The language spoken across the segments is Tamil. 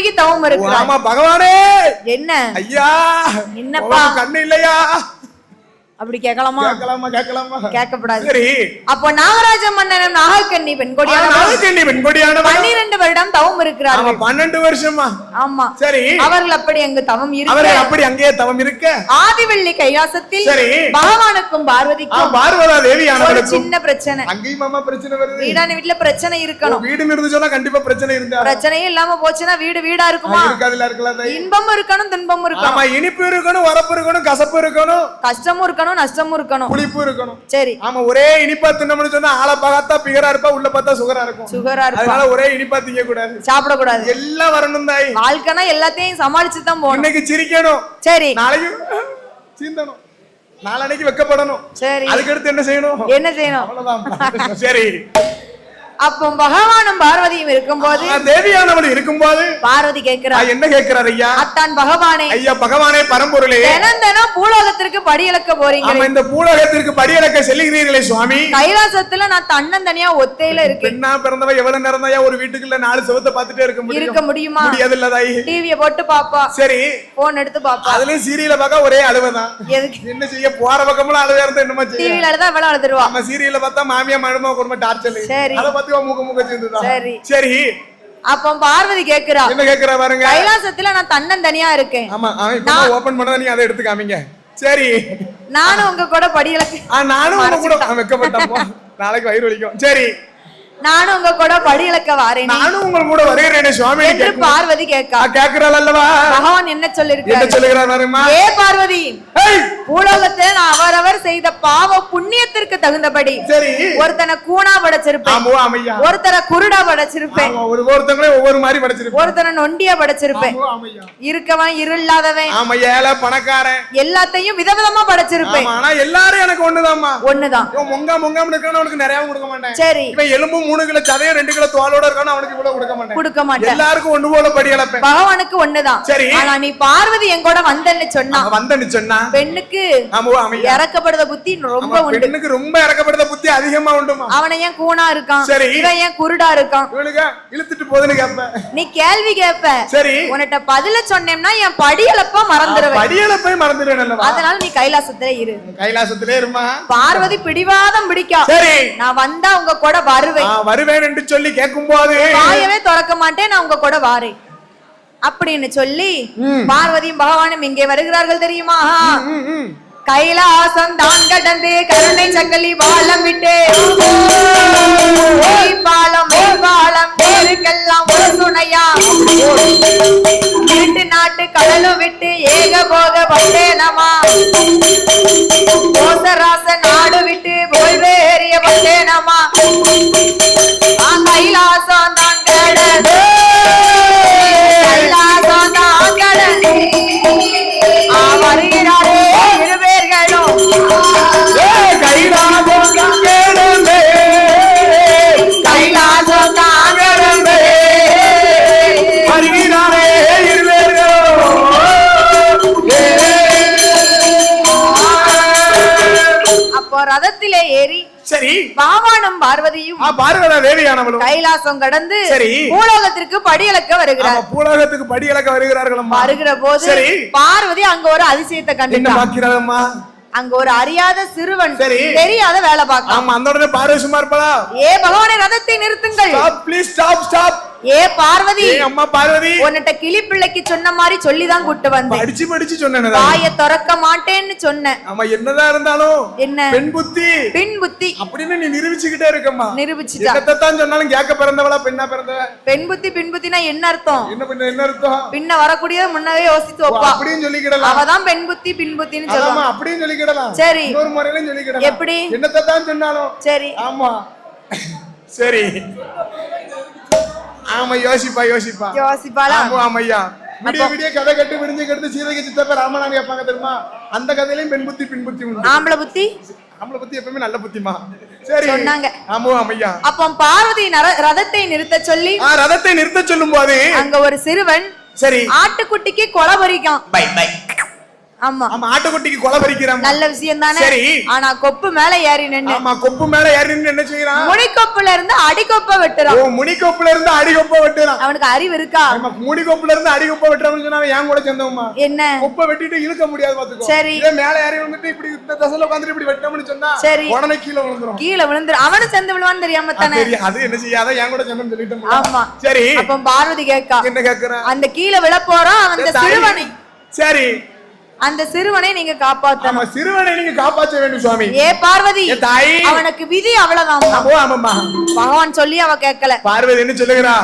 உருகி தவம் இருக்கிறார். ஆமா பகவானே. என்ன ஐயா என்னப்பா கண்ணு இல்லையா? அப்படி கேட்கலாமா? கேட்கலாமா? கேட்கலாமா? கேட்கப்படாது. சரி. அப்போ நாகராஜ மன்னனும் நாகக்கண்ணி பெண்கொடியானவள் 12 வருடம் தவம் இருக்கிறார்கள். 12 வருஷமா? ஆமா. சரி. அவர்கள் அப்படி அங்கு தவம் இருக்க, அவர்கள் அப்படி அங்கே தவம் இருக்க, ஆதிவள்ளி கைலாசத்தில் சரி பகவானுக்கும் பார்வதிக்கும் பார்வதா தேவியானவளுக்கும் ஒரு சின்ன பிரச்சனை. அங்கேயும் மாமா பிரச்சனை வருது. வீடான வீட்டுல பிரச்சனை இருக்கணும். வீடு இருந்துச்சுன்னா கண்டிப்பா பிரச்சனை இருந்தா, பிரச்சனையே இல்லாம போச்சுன்னா வீடு வீடா இருக்குமா? இருக்காதுல. இருக்கலாம். இன்பமும் இருக்கணும் துன்பமும் இருக்கணும். ஆமா, இனிப்பு இருக்கணும், வரப்பு இருக்கணும், கசப்பு இருக்கணும், கஷ்டமும் இருக்கணும், நஷ்டமும் இருக்கணும், புளிப்பு இருக்கணும். சரி. ஆமா, ஒரே இனிப்பா தின்னோம்னு சொன்னா ஆளை பார்த்தா பிகரா இருப்பா, உள்ள பார்த்தா சுகரா இருக்கும். சுகரா இருக்கும். அதனால ஒரே இனிப்பா திங்க கூடாது, சாப்பிட கூடாது. எல்லாம் வரணும் தாய். வாழ்க்கைனா எல்லாத்தையும் சமாளிச்சு தான் போகணும். இன்னைக்கு சிரிக்கணும், சரி, நாளைக்கு சீந்தணும், நாளைக்கு வெக்கப்படணும். சரி, அதுக்கு அடுத்து என்ன செய்யணும்? என்ன செய்யணும்? அவ்வளவுதான். சரி. அப்போ பகவானும் பார்வதியும் இருக்கும்போது, தேவியானவள் இருக்கும்போது பார்வதி கேட்கிறார். என்ன கேட்கிறார்? ஐயா அத்தான் பகவானே, ஐயா பகவானே பரம்பொருளே, தினம் பூலோகத்திற்கு படியளக்க போறீங்க. இந்த பூலோகத்திற்கு படியளக்க செல்லுகிறீர்களே சுவாமி. கைலாசத்துல நான் தன்னந்தனியா ஒத்தையில இருக்கேன். பெண்ணா பிறந்தவ எவ்வளவு நேரம் தான் ஒரு வீட்டுக்குள்ள 4 செவத்தை பார்த்துட்டே இருக்க முடியுமா? முடியாது இல்ல தாய். டிவியை போட்டு பாப்பா. சரி, போன் எடுத்து பாப்பா. அதுலயும் சீரியல பார்க்க ஒரே அழுவதான். என்ன செய்ய, போற பக்கமெல்லாம் அழுவா இருந்தா என்னமா செய்ய? டிவில அழுதா எவ்வளவு அழுதுருவா. நம்ம சீரியல பார்த்தா மாமியா மருமக குடும்ப டார்ச்சர். சரி, அத பத்தி மூக்க சேர்ந்துதான். சரி சரி. அப்போ பார்வதி கேக்குறா. என்ன கேக்குறா பாருங்க? கைலாசத்துல நான் தன்னந்தனியா இருக்கேன். ஆமா, இப்ப ஓபன் பண்ணா நீ அதை எடுத்து காமிங்க. சரி, நானும் உங்க கூட படியளக்க. நானும் உங்க கூட வெக்கப்பட்டப்போ நாளைக்கு வயிறு வலிக்கும். சரி, நானும் உங்க கூட படியளக்க வரேன். நானும் உங்க கூட வருகிறேனே சுவாமி என்று பார்வதி கேட்கா. கேக்குறாள் அல்லவா? பகவான் என்ன சொல்லிருக்காரு? என்ன சொல்லுகிறார் பாருமா? ஏ பார்வதி, பூலோகத்தை நான் அவரவர் செய்த பாவ புண்ணியத்திற்கு தகுந்தபடி சரி ஒருத்தனை கூணா படைச்சிருப்பேன், ஒருத்தனை குருடா படைச்சிருப்பேன், ஒவ்வொருத்தங்களே ஒவ்வொரு மாதிரி படைச்சிருப்பேன், ஒருத்தனை நொண்டியா படைச்சிருப்பேன், இருக்கவன் இருளாதவன், ஆமா ஏழை பணக்காரன், எல்லாத்தையும் விதவிதமா படைச்சிருப்பேன். ஆனா எல்லாரும் எனக்கு ஒண்ணுதாம்மா, ஒண்ணுதான். மொங்கா மொங்காம இருக்கவனுக்கு நிறைய கொடுக்க மாட்டேன். சரி, இவன் எலும்பு 3 கிலோ சதையும் 2 கிலோ தோலோட இருக்கானு அவனுக்கு இவ்வளவு கொடுக்க மாட்டேன். எல்லாருக்கும் ஒண்ணு போல படி அளப்பேன். பகவானுக்கு ஒண்ணுதான். சரி, ஆனா நீ பார்வதி என் கூட வந்தன்னு சொன்னா பெண்ணுக்கு இறக்கப்படுத புத்தி ரொம்ப உண்டு. பெண்ணுக்கு ரொம்ப இறக்கப்படுத புத்தி அதிகமா உண்டுமா. அவனை ஏன் கூணா இருக்கான், இவன் ஏன் குருடா இருக்கான், இவனுக்கு இழுத்துட்டு போதுன்னு கேப்ப, நீ கேள்வி கேப்ப. சரி, உன்கிட்ட பதில சொன்னேன்னா என் படியளப்ப மறந்துடுவேன். படியளப்பை மறந்துடுவேன். அதனால நீ கைலாசத்திலே இரு. கைலாசத்திலே இருமா. பார்வதி பிடிவாதம் பிடிக்கா. சரி, நான் வந்தா உங்க கூட வருவேன் என்று சொல்லி கேட்கும் போது வாயவே திறக்க மாட்டேன், நான் உங்க கூட வாரேன் அப்படின்னு சொல்லி பார்வதியும் பகவானும் இங்கே வருகிறார்கள் தெரியுமா? கைலாசம் தான் கடந்து கருணை சக்கலி பாலம் விட்டு பாலம் பேருக்கெல்லாம் ஒரு துணையா வீட்டு நாட்டு கடலும் விட்டு ஏக போக பட்டேனமா கோசராச நாடு விட்டு போய்வேறிய பட்டேனமா கைலாசம் தான் கடந்து கைலாசம் தான் கடந்து வருகிறாரே இருவேர்களும் கைலாசம் தான் கடந்து கைலாசம் தான் கடந்து வருகிறாரே இருவேர்களும். அப்போ ரதத்திலே ஏறி சரி பகவானும் பார்வதியும் பார்வதா தேவியானவளும் கைலாசம் கடந்து சரி பூலோகத்திற்கு படியளக்க வருகிறார். பூலோகத்துக்கு படியளக்க வருகிறார்கள். வருகிற போது சரி பார்வதி அங்க ஒரு அதிசயத்தை கண்டுட்டாங்க. அங்க ஒரு அறியாத சிறுவன் தெரியாத வேலை பார்க்க. ஆமா, அந்த உடனே பார்வதி சும்மா இருப்பா. ஏ பகவானே, ரதத்தை நிறுத்துங்கள். Stop please, stop stop. ஏ பார்வதி, அம்மா பார்வதி, உன்கிட்ட கிளி பிள்ளைக்கு சொன்ன மாதிரி சொல்லிதான் கூட்டு வந்தேன். படிச்சு சொன்னேன். வாயை திறக்க மாட்டேன்னு சொன்னேன். ஆமா, என்னதான் இருந்தாலும் என்ன பெண் புத்தி அப்படின்னு நீ நிரூபிச்சுக்கிட்டே இருக்கம்மா. நிரூபிச்சுட்டா என்னத்தான் சொன்னாலும் கேட்க பிறந்தவளா பெண்ணா பிறந்தவ? பெண் புத்தினா என்ன அர்த்தம்? என்ன அர்த்தம்? பின்ன வரக்கூடியத முன்னவே யோசித்து வைப்பா அப்படின்னு சொல்லிக்கிடலாம். அவதான் பெண் புத்தின்னு சொல்லுவாங்க. அப்படின்னு சொல்லிக்கிடலாம். சரி, இன்னொரு முறையிலும் சொல்லிக்கிடலாம். எப்படி? என்னத்தான் சொன்னாலும் சரி. ஆமா சரி. ஆமா, யோசிப்பாளா? ஆமையா, விடிய கதை கட்டு விடிஞ்சு கெடுத்து சீதைக்கு சித்தப்ப ராமனாங்க கேட்பாங்க தெரியுமா? அந்த கதையிலயும் பெண் புத்தி உண்டு. ஆம்பளை புத்தி எப்பவுமே நல்ல புத்திமா. சரி சொன்னாங்க. ஆமா ஆமையா. அப்ப பார்வதி ரதத்தை நிறுத்த சொல்லும் போது அங்க ஒரு சிறுவன் சரி ஆட்டுக்குட்டிக்கு கொலை பறிக்கான். ஆமா ஆமா ஆட்டுக்குட்டிக்கு கொலை பறிக்கிறான் நல்ல விஷயம் தானே சரி ஆனா கொப்பு மேல ஏறி நின்னு ஆமா கொப்பு மேல ஏறி நின்னு என்ன செய்யறான் முனிக்கொப்புல இருந்து அடிக்கொப்ப வெட்டுறான் ஓ முனிக்கொப்புல இருந்து அடிக்கொப்ப வெட்டுறான் அவனுக்கு அறிவு இருக்கா ஆமா முனிக்கொப்புல இருந்து அடிக்கொப்ப வெட்டுறான்னு சொன்னா அவன் ஏன் கூட சேர்ந்தவமா என்ன கொப்ப வெட்டிட்டு இழுக்க முடியாது பாத்துக்கோ சரி இதே மேல ஏறி வந்துட்டு இப்படி இந்த தசையில உட்கார்ந்து இப்படி வெட்டணும்னு சொன்னா சரி உடனே கீழ விழுந்துரும் அவனு சேர்ந்து விழுவான்னு தெரியாம தானே அது என்ன செய்யாத ஏன் கூட சேர்ந்து சொல்லிட்டோம் ஆமா சரி அப்ப பார்வதி கேட்கா என்ன கேக்குறான் அந்த கீழ விழ போறான் அந்த சிறுவனை சரி அந்த சிறுவனை நீங்க காப்பாத்தணும் ஆமா சிறுவனை நீங்க காப்பாற்ற வேண்டும் சுவாமி ஏ பார்வதி தாய் அவனுக்கு விதி அவ்வளவுதான் ஆமாம்மா பகவான் சொல்லி அவ கேட்கல பார்வதி என்ன சொல்லுகிறா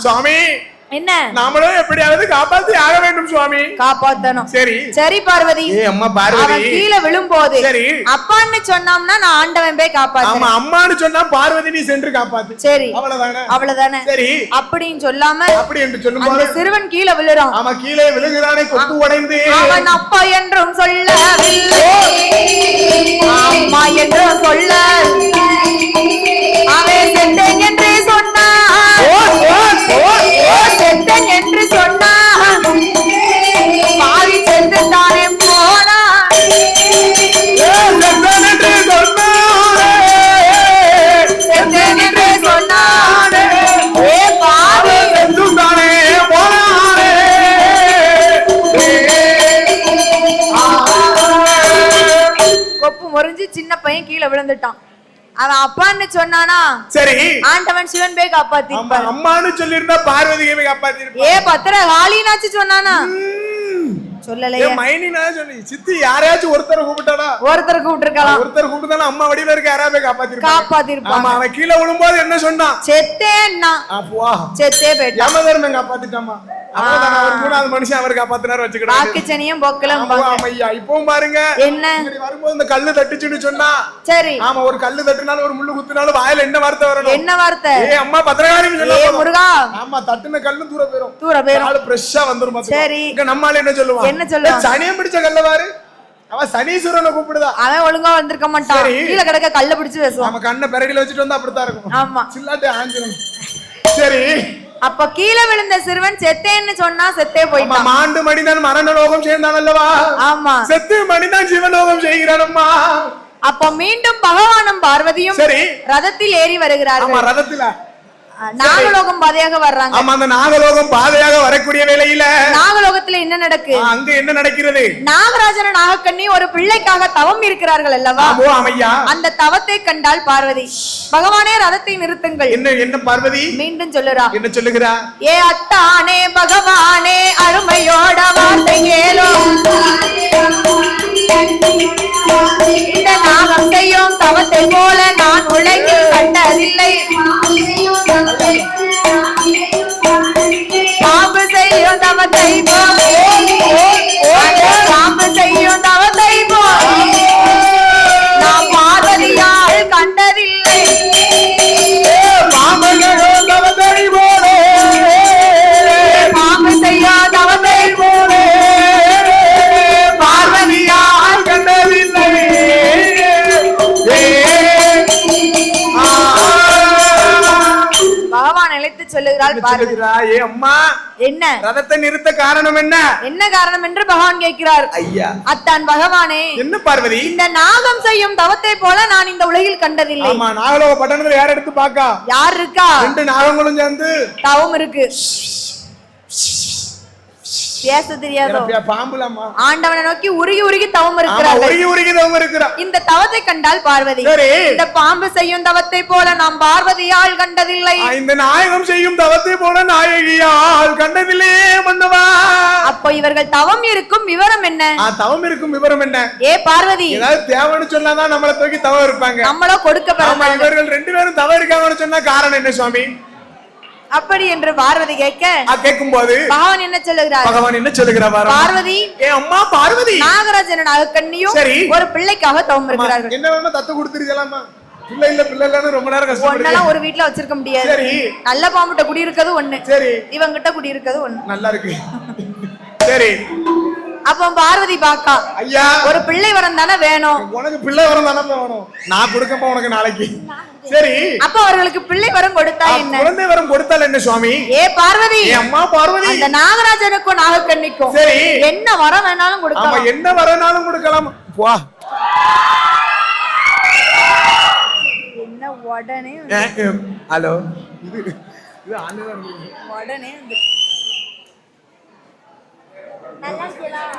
சுவாமி என்ன நாமளும் எப்படியாவது காப்பாத்தி ஆக வேண்டும் சுவாமி காப்பாத்தணும் சரி சரி பார்வதி அம்மா பார்வதி அவன் கீழே விழும்போது சரி அப்பான்னு சொன்னாம்னா நான் ஆண்டவன் போய் காப்பாத்துறேன் ஆமா அம்மான்னு சொன்னா பார்வதி நீ சென்று காப்பாத்து சரி அவ்வளவுதானே சரி அப்படின்னு சொல்லாம அப்படி என்று சொல்லும்போது அந்த சிறுவன் கீழே விழுறான் ஆமா கீழே விழுகிறானே கொப்பு உடைந்து அவன் அப்பா என்றும் சொல்லவில்லை அம்மா என்றும் சொல்ல அவன் செத்தேன் என்று சொன்னான் செத்தேன் என்று சொன்னான் பாவி செத்து தானே போனான் செத்தேன் என்று சொன்னான் பாவி செத்து தானே போனானே கொப்பு முறிஞ்சு சின்ன பையன் கீழே விழுந்துட்டான் அவன் அப்பான்னு சொன்னானா சரி ஆண்டவன் சிவன் போய் காப்பாத்திருப்பான் அம்மான்னு சொல்லிருந்தா பார்வதி போய் காப்பாத்திருப்பான் ஏ பத்திர காளினாச்சு சொன்னானா சொல்லலையே மைனி நான் சொல்லி சித்தி யாரையாச்சும் ஒருத்தரை கூப்பிட்டானா ஒருத்தரை கூப்பிட்டுருக்கலாம் ஒருத்தர் கூப்பிட்டானா அம்மா வடியில இருக்க யாரா போய் காப்பாத்திருப்பான் ஆமா அவன் கீழே விழும்போது என்ன சொன்னான் செத்தேன்னா செத்தே போயிட்டான் யமதர்மன் காப்பாத்திட்டாமா மூணாவது மனுஷன் அவர் காப்பாத்தினார் வச்சுக்கிட்டாரு வாக்குச்சனியும் பொக்கலம் ஐயா இப்பவும் பாருங்க என்ன வரும்போது இந்த கல்லு தட்டுச்சுன்னு சொன்னா சரி ஆமா ஒரு கல்லு தட்டுனாலும் ஒரு முள்ளு குத்துனாலும் வாயில என்ன வார்த்தை வரணும் என்ன வார்த்தை ஏ அம்மா பத்திரகாளின்னு சொல்ல முருகா ஆமா தட்டுன கல்லு தூர போயிரும் ஆளு ஃப்ரெஷ்ஷா வந்துரும் சரி இங்க நம்மால என்ன சொல்லுவான் என்ன சொல்லுவான் சனியம் பிடிச்ச கல்ல பாரு அவன் சனீஸ்வரனை கூப்பிடுதா அவன் ஒழுங்கா வந்திருக்க மாட்டான் கீழ கிடக்க கல்ல பிடிச்சு பேசுவான் நம்ம கண்ணை பெரடியில வச்சுட்டு வந்தா அப்படித்தான் இருக்கும் ஆமா சில்லாட்டே ஆஞ்சிரும் சரி அப்ப கீழே விழுந்த சிறுவன் செத்தேன்னு சொன்னா செத்தே போயிட்டான் மாண்டு மனிதன் மரணலோகம் சேர்ந்தான் அல்லவா ஆமா செத்து மனிதன் சிவலோகம் செய்கிறானம்மா அப்ப மீண்டும் பகவானும் பார்வதியும் சரி ரதத்தில் ஏறி வருகிறார்கள் ஆமா ரதத்துல நாகலோகம் பாதையாக வர்றாங்க ஆமா அந்த நாகலோகம் பாதையாக வரக்கூடிய வேளையில நாகலோகத்துல என்ன நடக்கு அங்க என்ன நடக்கிறது நாகராஜன நாகக்கண்ணி ஒரு பிள்ளைக்காக தவம் இருக்கிறார்கள் அல்லவா அந்த தவத்தை கண்டால் பார்வதி பகவானே ரதத்தை நிறுத்துங்கள் என்ன பார்வதி மீண்டும் சொல்லுறா என்ன சொல்லுகிறா ஏ அத்தானே பகவானே அருமையோட வார்த்தை கேளோ இந்த நாகம் செய்யும் தவத்தை போல நான் உலகில் கண்டதில்லை பாம்பு செய்யும் தவத்தை போல் பாம்பு செய்யும் தவத்தை போல் நான் பார்வதியால் கண்டதில்லை பாம்பு செய்யும் தவத்தை போல பார்வதியால் கண்டதில்லை பகவான் அழைத்து சொல்லுகிறாள் அம்மா என்ன ரதத்தை நிறுத்த காரணம் என்ன காரணம் என்று பகவான் கேட்கிறார் ஐயா அத்தான் பகவானே என்ன பார்வதி இந்த நாகம் செய்யும் தவத்தை போல நான் இந்த உலகில் கண்டதில்லை ஆமா நாகலோக பட்டணத்துல யார் எடுத்து பாக்கா யார் இருக்கா ரெண்டு நாகங்களும் சேர்ந்து தவம் இருக்கு பேச தெரியாதோ பாம்புலம்மா ஆண்டவனை நோக்கி உருகி உருகி தவம் இருக்கிறார் இந்த தவத்தை கண்டால் பார்வதி இந்த பாம்பு செய்யும் தவத்தை போல நாம் பார்வதியால் கண்டதில்லை இந்த நாயகம் செய்யும் தவத்தை போல நாயகியால் கண்டதில்லை மன்னவா அப்போ இவர்கள் தவம் இருக்கும் விவரம் என்ன தவம் இருக்கும் விவரம் என்ன ஏ பார்வதி ஏதாவது தேவைன்னு சொன்னாதான் நம்மள தூக்கி தவம் இருப்பாங்க நம்மளோ கொடுக்க இவர்கள் ரெண்டு பேரும் தவம் இருக்காங்கன்னு சொன்னா காரணம் என்ன சுவாமி அப்படி என்று பார்வதி கேட்கும் போது பகவான் என்ன சொல்லுகிறார் பார்வதி ஏ அம்மா பார்வதி நாகராஜன நாகக்கண்ணியும் ஒரு பிள்ளைக்காக தவம் இருக்கிறார்கள் என்ன வேணுமா தத்து கொடுத்துருக்கலாமா பிள்ளை இல்ல ரொம்ப நேரம் கஷ்டப்பட்டு ஒரு வீட்ல வச்சிருக்க முடியாது நல்ல பாம்புட்ட குடி இருக்கிறது ஒண்ணு சரி இவங்கிட்ட குடி இருக்கிறது ஒண்ணு நல்லா இருக்கு சரி அப்ப பார்வதி பாக்கா ஐயா ஒரு பிள்ளை வரம் தானே வேணும். உனக்கு பிள்ளை வரம் தானே வேணும். நான் கொடுக்கப்ப உனக்கு நாளைக்கு. சரி அப்ப அவர்களுக்கு பிள்ளை வரம் கொடுத்தா என்ன? குழந்தை வரம் கொடுத்தால் என்ன சுவாமி? ஏ பார்வதி, அம்மா பார்வதி, அந்த நாகராஜனுக்கும் நாகக்கண்ணிக்கும் சரி என்ன வரம் வேணாலும் கொடுக்கலாம். ஆமா என்ன வரனாலும் கொடுக்கலாம். வா என்ன உடனே ஹலோ உடனே நல்லா இருக்கலாம்.